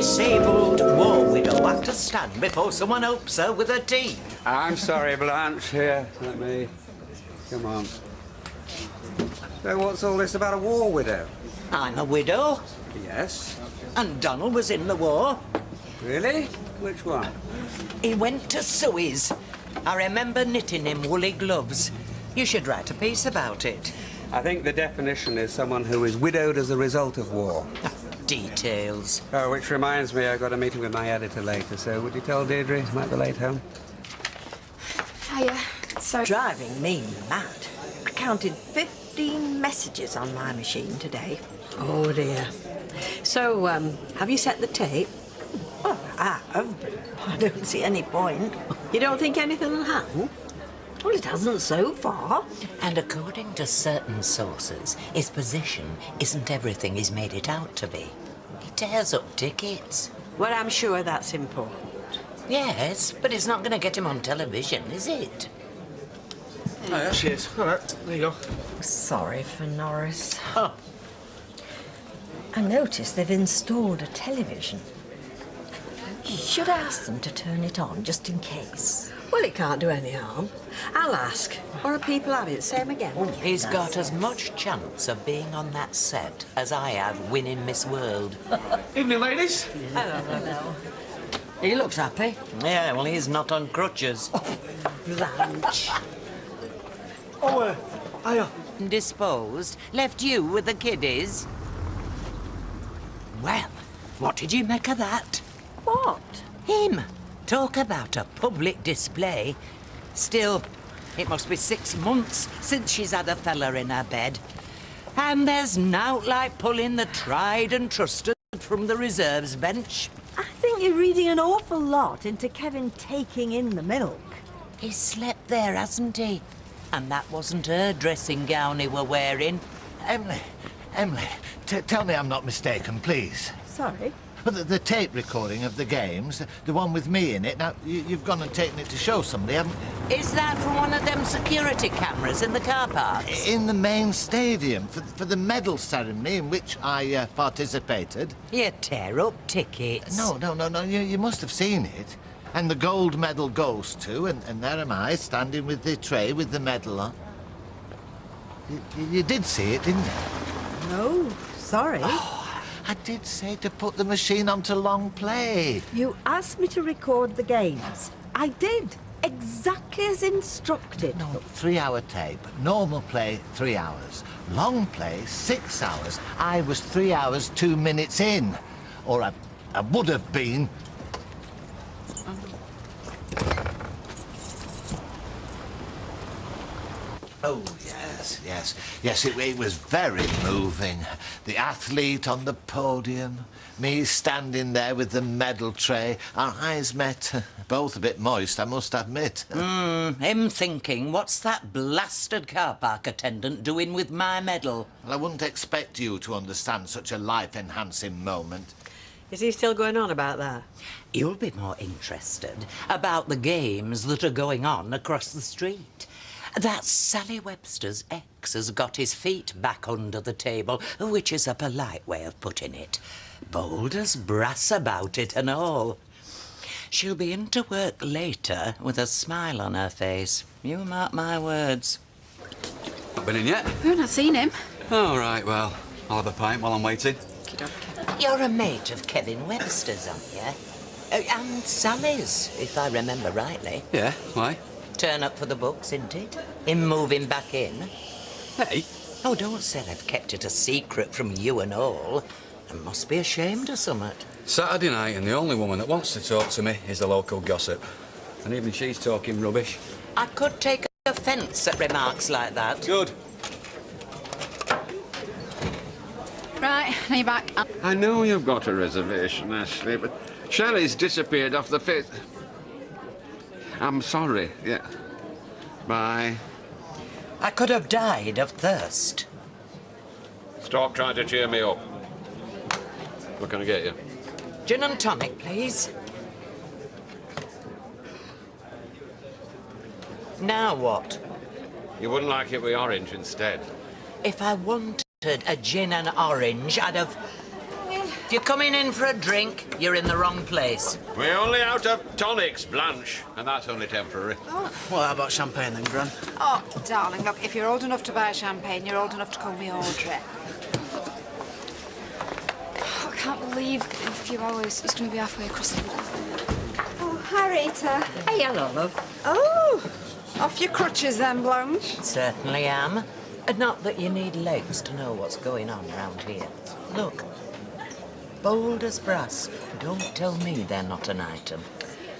disabled war widow have to stand before someone helps her with her tea? I'm sorry, Blanche. Here, let me... Come on. So what's all this about a war widow? I'm a widow. Yes. And Donald was in the war. Really? Which one? He went to Suez. I remember knitting him woolly gloves. You should write a piece about it. I think the definition is someone who is widowed as a result of war. Details. Oh, which reminds me, I've got a meeting with my editor later, so would you tell Deirdre he might be late home? Hiya. Sorry. Driving me mad. I counted 15 messages on my machine today. Oh, dear. So, have you set the tape? Well, I have, but I don't see any point. You don't think anything will happen? Well, it hasn't so far. And according to certain sources, his position isn't everything he's made it out to be. He tears up tickets. Well, I'm sure that's important. Yes, but it's not going to get him on television, is it? Oh, yeah, she is. All right, there you go. Sorry for Norris. Oh. I noticed they've installed a television. Should I ask them to turn it on, just in case? Well, it can't do any harm. I'll ask. Or are people have it? Same again. He's got as much chance of being on that set as I have winning Miss World. Evening, ladies. Hello. He looks happy. Yeah, well, he's not on crutches. Blanche. Oh, hiya. Disposed, left you with the kiddies. Well, what did you make of that? What? Him. Talk about a public display. Still, it must be 6 months since she's had a fella in her bed. And there's nowt like pulling the tried and trusted from the reserves bench. I think you're reading an awful lot into Kevin taking in the milk. He's slept there, hasn't he? And that wasn't her dressing gown he were wearing. Emily, tell me I'm not mistaken, please. Sorry? But the tape recording of the games, the one with me in it, now, you've gone and taken it to show somebody, haven't you? Is that from one of them security cameras in the car parks? In the main stadium, for the medal ceremony in which I participated. You tear up tickets. No, you must have seen it. And the gold medal goes to, and there am I, standing with the tray with the medal on. You did see it, didn't you? No, sorry. I did say to put the machine onto long play. You asked me to record the games. I did, exactly as instructed. No, 3-hour tape. Normal play, 3 hours. Long play, 6 hours. I was 3 hours, 2 minutes in. Or I would have been. Oh, yes, it was very moving. The athlete on the podium, me standing there with the medal tray. Our eyes met, both a bit moist, I must admit. Him thinking, what's that blasted car park attendant doing with my medal? Well, I wouldn't expect you to understand such a life-enhancing moment. Is he still going on about that? You'll be more interested about the games that are going on across the street. That Sally Webster's ex has got his feet back under the table, which is a polite way of putting it. Bold as brass about it and all. She'll be into work later with a smile on her face. You mark my words. Not been in yet? We've not seen him. All right, well, I'll have a pint while I'm waiting. You're a mate of Kevin Webster's, aren't you? And Sally's, if I remember rightly. Yeah, why? Turn up for the books, isn't it? Him moving back in. Hey? Oh, don't say I've kept it a secret from you and all. I must be ashamed of summat. Saturday night, and the only woman that wants to talk to me is the local gossip. And even she's talking rubbish. I could take offence at remarks like that. Good. Right, now you're back. I know you've got a reservation, Ashley, but Shelley's disappeared off the fifth. I'm sorry, yeah. Bye. I could have died of thirst. Stop trying to cheer me up. What can I get you? Gin and tonic, please. Now what? You wouldn't like it with orange instead. If I wanted a gin and orange, I'd have... If you're coming in for a drink, you're in the wrong place. We're only out of tonics, Blanche, and that's only temporary. Well, how about champagne then, Gran? Oh, darling, look, if you're old enough to buy champagne, you're old enough to call me Audrey. Oh, I can't believe in a few hours it's going to be halfway across the world. Oh, hi, Rita. Hey, hello, love. Oh, off your crutches then, Blanche. Certainly am. Not that you need legs to know what's going on round here. Look, bold as brass. Don't tell me they're not an item.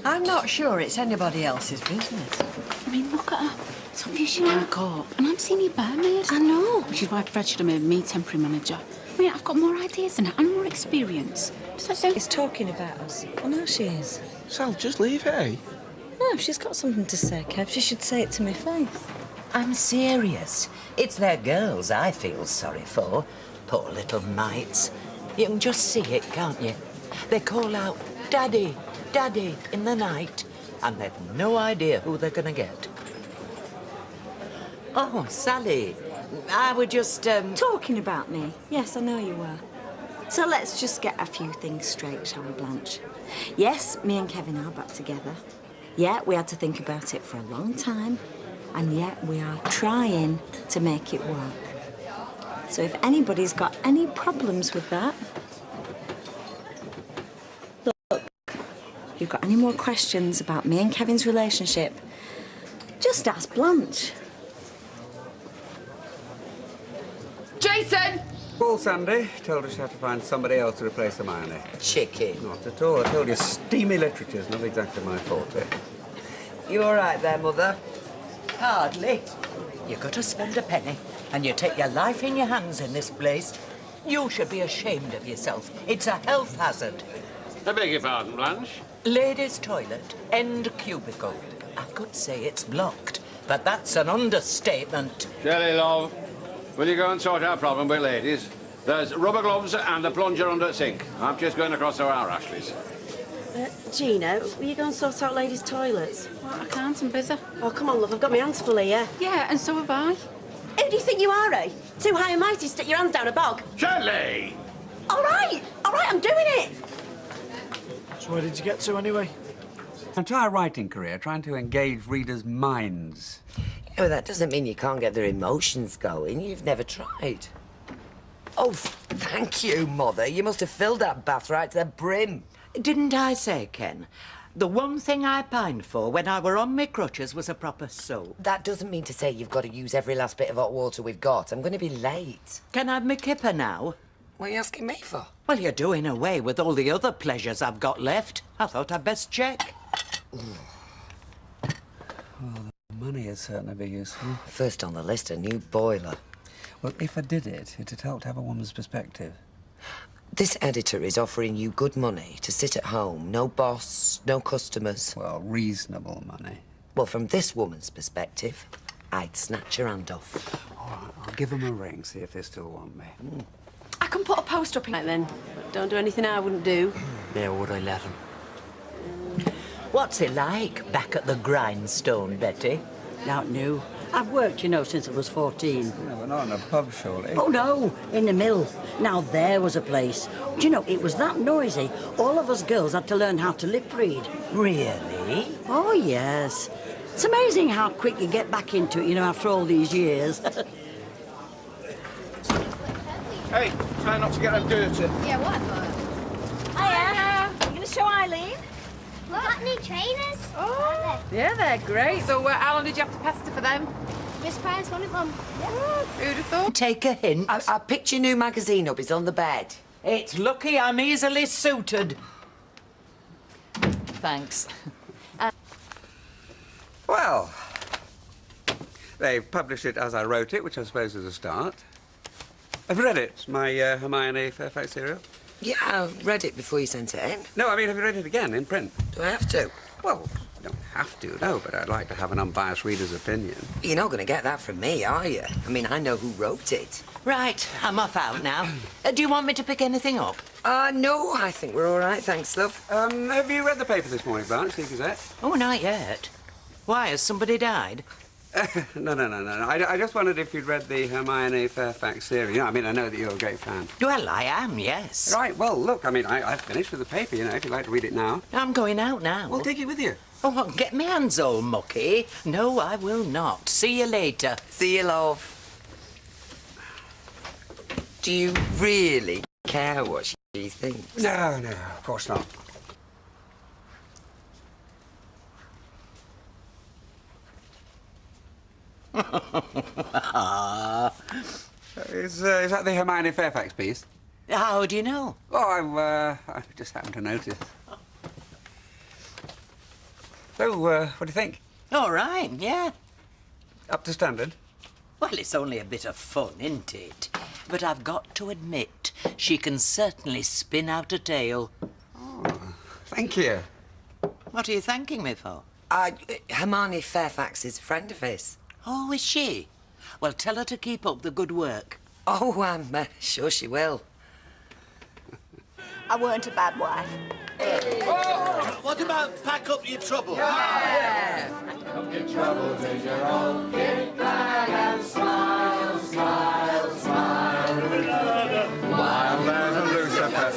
I'm not sure it's anybody else's business. I mean, look at her. It's obvious she can't cope. And I'm senior barmaid. I know. Which is why Fred should have made me temporary manager. I mean, I've got more ideas than her and more experience. So She's talking about us. I know she is. Sal, just leave her, eh? No, if she's got something to say, Kev, she should say it to my face. I'm serious. It's their girls I feel sorry for. Poor little mites. You can just see it, can't you? They call out, Daddy, Daddy, in the night, and they've no idea who they're going to get. Oh, Sally, I would just, Talking about me? Yes, I know you were. So let's just get a few things straight, shall we, Blanche? Yes, me and Kevin are back together. Yeah, we had to think about it for a long time. And yet we are trying to make it work. So if anybody's got any problems with that... Look, if you've got any more questions about me and Kevin's relationship, just ask Blanche. Jason! Paul Sandy told us you have to find somebody else to replace Hermione. chicken. Not at all. I told you, steamy literature's not exactly my forte. You all right there, Mother? Hardly. You got to spend a penny, and you take your life in your hands in this place. You should be ashamed of yourself. It's a health hazard. I beg your pardon, Blanche. Ladies' toilet, end cubicle. I could say it's blocked, but that's an understatement. Shelley, love, will you go and sort our problem with ladies? There's rubber gloves and a plunger under the sink. I'm just going across to our Ashleys. Gina, will you go and sort out ladies' toilets? Well, I can't, I'm busy. Oh, come on, love, I've got my hands full here. Yeah, and so have I. Who do you think you are, eh? Too high and mighty, stick your hands down a bog. Shelley! All right, I'm doing it. So where did you get to, anyway? Entire writing career trying to engage readers' minds. Yeah, well, that doesn't mean you can't get their emotions going. You've never tried. Oh, thank you, Mother. You must have filled that bath right to the brim. Didn't I say, Ken? The one thing I pined for when I were on my crutches was a proper soap. That doesn't mean to say you've got to use every last bit of hot water we've got. I'm going to be late. Can I have my kipper now? What are you asking me for? Well, you're doing away with all the other pleasures I've got left. I thought I'd best check. Well, the money would certainly be useful. First on the list, a new boiler. Well, if I did it, it'd help to have a woman's perspective. This editor is offering you good money to sit at home. No boss, no customers. Well, reasonable money. Well, from this woman's perspective, I'd snatch her hand off. All right, I'll give them a ring, see if they still want me. I can put a post up in Right then, don't do anything I wouldn't do. Yeah, would I let him? What's it like back at the grindstone, Betty? Not new. I've worked, you know, since I was 14. Yeah, but not in a pub, surely. Oh, no, in the mill. Now, there was a place. Do you know, it was that noisy, all of us girls had to learn how to lip read. Really? Oh, yes. It's amazing how quick you get back into it, you know, after all these years. Hey, try not to get them dirty. Yeah, whatever. Hiya. You going to show Eileen? What? Got new trainers? Oh. Yeah, they're great. So how long did you have to pester for them? Miss Price wanted them. Who'd have thought? Take a hint. I picked your new magazine up. It's on the bed. It's lucky I'm easily suited. Thanks. Well, they've published it as I wrote it, which I suppose is a start. Have you read it, my Hermione Fairfax serial? Yeah, I read it before you sent it in. No, I mean, have you read it again in print? Do I have to? Well, you don't have to, no, but I'd like to have an unbiased reader's opinion. You're not going to get that from me, are you? I mean, I know who wrote it. Right, I'm off out now. Do you want me to pick anything up? No, I think we're all right, thanks, love. Have you read the paper this morning, Blanche, the Gazette? Oh, not yet. Why, has somebody died? No. I just wondered if you'd read the Hermione Fairfax series. I mean, I know that you're a great fan. Well, I am, yes. Right, well, look, I mean, I've finished with the paper, you know, if you'd like to read it now. I'm going out now. Well, take it with you. Oh, well, get me hands all mucky. No, I will not. See you later. See you, love. Do you really care what she thinks? No, of course not. Is that the Hermione Fairfax piece? How do you know? Oh, I just happened to notice. So, what do you think? All right, yeah. Up to standard? Well, it's only a bit of fun, isn't it? But I've got to admit, she can certainly spin out a tale. Oh, thank you. What are you thanking me for? Hermione Fairfax is a friend of his. Oh, is she? Well, tell her to keep up the good work. Oh, I'm sure she will. I weren't a bad wife. Oh, what about pack up your trouble? Yeah. Pack up your troubles as your own. Get glad and smile, smile, smile. While there's a Lucifer.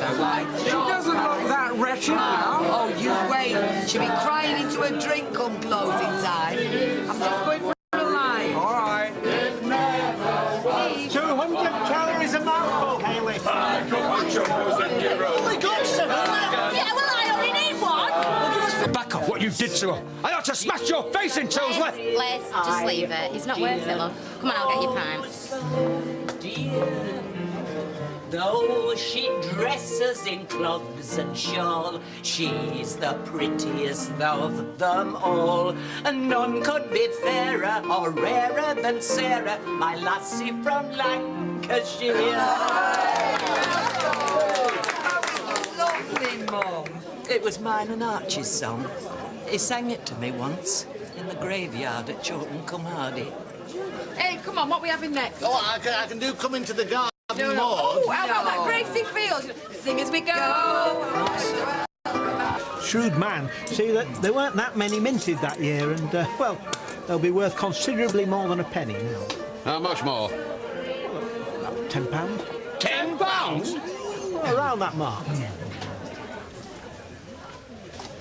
She doesn't look that wretched now. Oh, you wait. She'll be crying into a drink come closing time. I'm just going for a line. All right. 200 calories a mouthful, Hayley. Pack up your troubles and your own. Oh, my God, sir. Yeah, well, I only need one. Back off what you did to her. I ought to smash your face in, Tosley. Les, just leave it. It's not worth it, love. Come on, I'll get your pints. Dear, though she dresses in clogs and shawl, she's the prettiest of them all. And none could be fairer or rarer than Sarah, my lassie from Lancashire. Lovely, Mum. It was mine and Archie's song. He sang it to me once in the graveyard at Chorlton-cum-Hardy. Hey, come on, what are we having next? Oh, I can do come into the garden No. more. Oh, how about that Gracie Fields? Sing as we go. Shrewd man. See, that there weren't that many minted that year, and, well, they'll be worth considerably more than a penny now. How much more? £10. £10? Well, around that mark.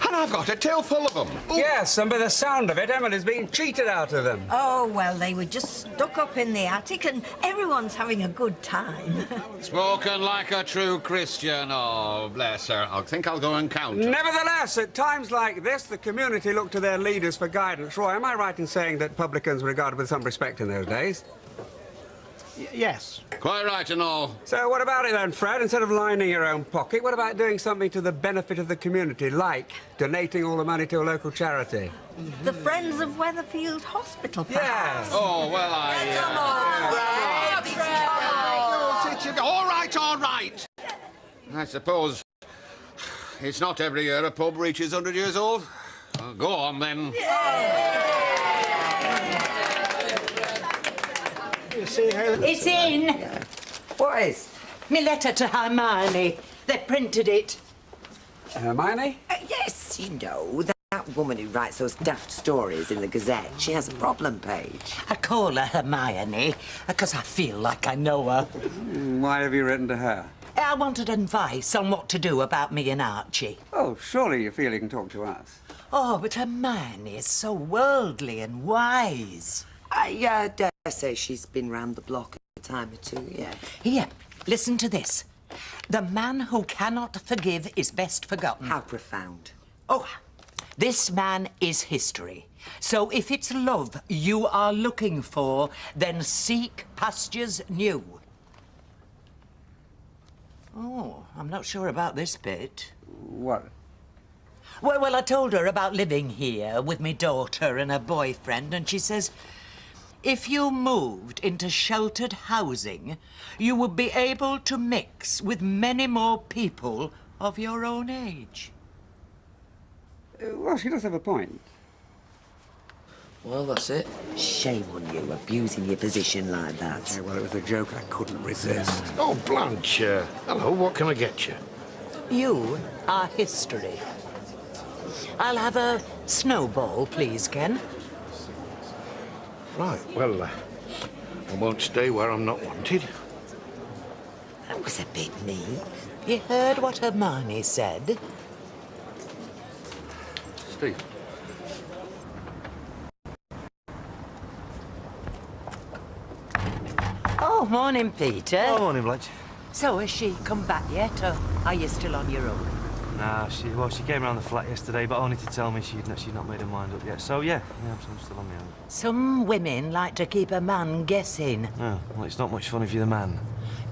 And I've got a till full of them. Yes, and by the sound of it, Emily's being cheated out of them. Oh, well, they were just stuck up in the attic and everyone's having a good time. Spoken like a true Christian. Oh, bless her. I think I'll go and count. Nevertheless, at times like this, the community look to their leaders for guidance. Roy, am I right in saying that publicans were regarded with some respect in those days? Yes. Quite right and all. So what about it then, Fred? Instead of lining your own pocket, what about doing something to the benefit of the community, like donating all the money to a local charity? The Friends of Weatherfield Hospital, perhaps. Yes. Oh, well, Come on, Fred. All right. I suppose it's not every year a pub reaches 100 years old. Well, go on, then. You see, Hayley? It's in. What is? Me letter to Hermione. They printed it. Hermione? Yes, you know, that woman who writes those daft stories in the Gazette, she has a problem page. I call her Hermione because I feel like I know her. Why have you written to her? I wanted advice on what to do about me and Archie. Oh, surely you feel you can talk to us. Oh, but Hermione is so worldly and wise. I dare say she's been round the block a time or two, yeah. Here, listen to this. The man who cannot forgive is best forgotten. How profound. Oh, this man is history. So if it's love you are looking for, then seek pastures new. Oh, I'm not sure about this bit. What? Well, I told her about living here with me daughter and her boyfriend, and she says, if you moved into sheltered housing, you would be able to mix with many more people of your own age. Well, she does have a point. Well, that's it. Shame on you, abusing your position like that. Yeah, well, it was a joke I couldn't resist. Oh, Blanche, hello, what can I get you? You are history. I'll have a snowball, please, Ken. Right, well, I won't stay where I'm not wanted. That was a bit mean. You heard what Hermione said? Steve. Oh, morning, Peter. Oh, morning, Blanche. So, has she come back yet, or are you still on your own? Nah, she came around the flat yesterday, but only to tell me she'd not made her mind up yet. So, yeah, I'm still on my own. Some women like to keep a man guessing. Oh, well, it's not much fun if you're the man.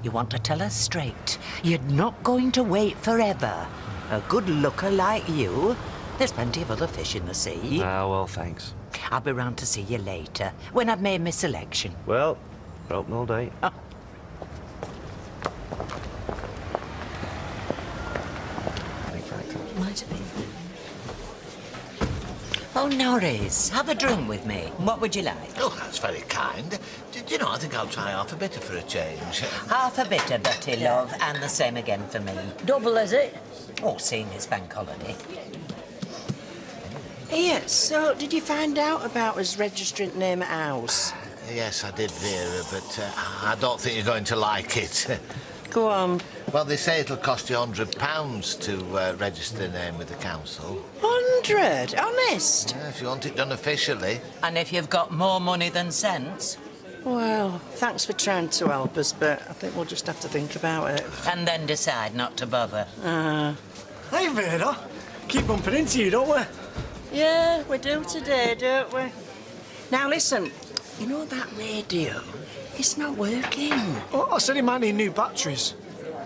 You want to tell her straight. You're not going to wait forever. A good looker like you. There's plenty of other fish in the sea. Ah, well, thanks. I'll be round to see you later, when I've made my selection. Well, we're open all day. Oh. Might have been. Oh, Norris, have a drink with me. What would you like? Oh, that's very kind. Do you know, I think I'll try half a bitter for a change. Half a bitter, Bertie, love, and the same again for me. Double, is it? Oh, seeing it's bank holiday. Yes, so did you find out about his registrant name at house? Yes, I did, Vera, but I don't think you're going to like it. Go on. Well, they say it'll cost you £100 to register the name with the council. 100? Honest? Yeah, if you want it done officially. And if you've got more money than sense? Well, thanks for trying to help us, but I think we'll just have to think about it. And then decide not to bother. Hey, Vera. Keep bumping into you, don't we? Yeah, we do today, don't we? Now, listen. You know that radio? It's not working. Oh, I said he might need new batteries.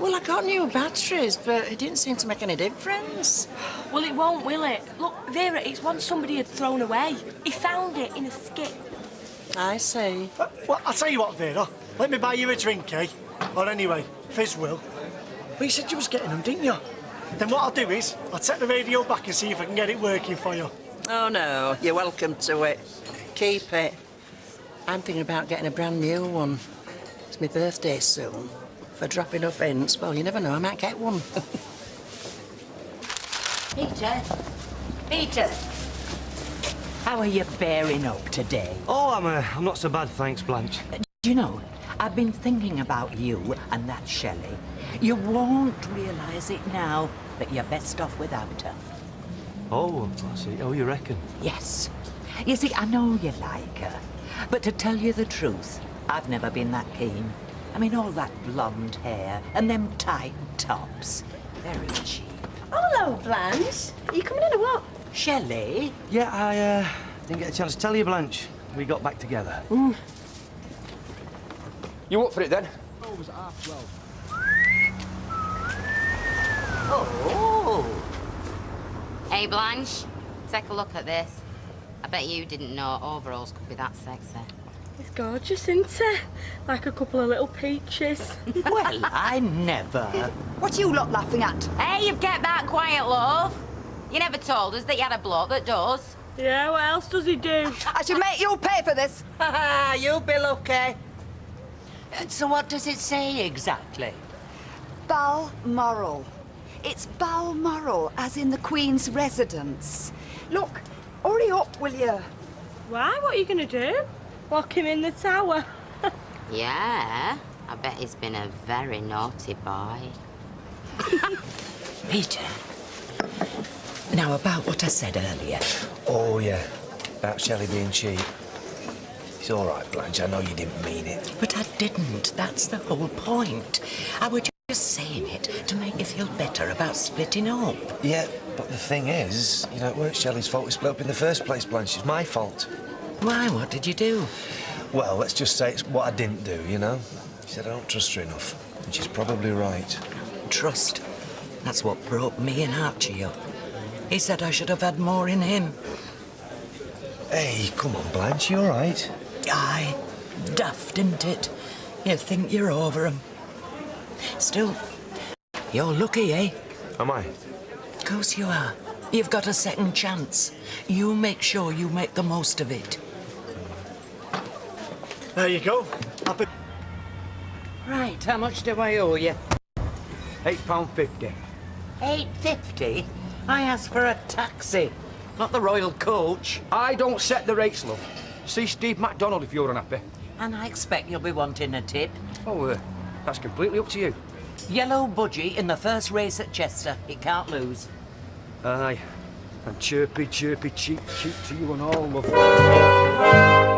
Well, I got new batteries, but it didn't seem to make any difference. Well, it won't, will it? Look, Vera, it's one somebody had thrown away. He found it in a skip. I see. Well, I'll tell you what, Vera. Let me buy you a drink, eh? Or anyway, Fizz will. But you said you was getting them, didn't you? Then what I'll do is, I'll take the radio back and see if I can get it working for you. Oh, no. You're welcome to it. Keep it. I'm thinking about getting a brand new one. It's my birthday soon. For dropping off hints, well, you never know, I might get one. Peter? Peter? How are you bearing up today? Oh, I'm not so bad, thanks, Blanche. Do you know, I've been thinking about you and that Shelley. You won't realise it now, but you're best off without her. Oh, I see. Oh, you reckon? Yes. You see, I know you like her, but to tell you the truth, I've never been that keen. I mean, all that blonde hair and them tight tops. Very cheap. Oh, hello, Blanche. Are you coming in or what? Shelley? Yeah, I didn't get a chance to tell you, Blanche. We got back together. You up for it, then? Oh, it was at 12:30. Oh. Hey, Blanche, take a look at this. I bet you didn't know overalls could be that sexy. It's gorgeous, isn't it? Like a couple of little peaches. Well, I never. What are you lot laughing at? Hey, you've kept that quiet, love. You never told us that you had a bloke that does. Yeah, what else does he do? I should make you pay for this. Ha ha, you'll be lucky. So what does it say exactly? Balmoral. It's Balmoral, as in the Queen's residence. Look, hurry up, will you? Why? What are you going to do? Lock him in the tower? Yeah, I bet he's been a very naughty boy. Peter, now about what I said earlier. Oh, yeah. About Shelley being cheap. It's all right, Blanche. I know you didn't mean it. But I didn't. That's the whole point. I was just saying it to make you feel better about splitting up. Yeah, but the thing is, you know, it weren't Shelley's fault we split up in the first place, Blanche. It's my fault. Why? What did you do? Well, let's just say it's what I didn't do, you know? She said I don't trust her enough, and she's probably right. Trust. That's what broke me and Archie up. He said I should have had more in him. Hey, come on, Blanche, you all right? Aye. Daft, isn't it? You think you're over 'em. Still, you're lucky, eh? Am I? Of course you are. You've got a second chance. You make sure you make the most of it. There you go. Happy. Right, how much do I owe you? £8.50. £8.50? I asked for a taxi, not the royal coach. I don't set the rates, love. see Steve MacDonald if you're unhappy. And I expect you'll be wanting a tip. Oh, that's completely up to you. Yellow budgie in the first race at Chester. It can't lose. Aye. And chirpy, chirpy, cheep, cheep to you and all, love.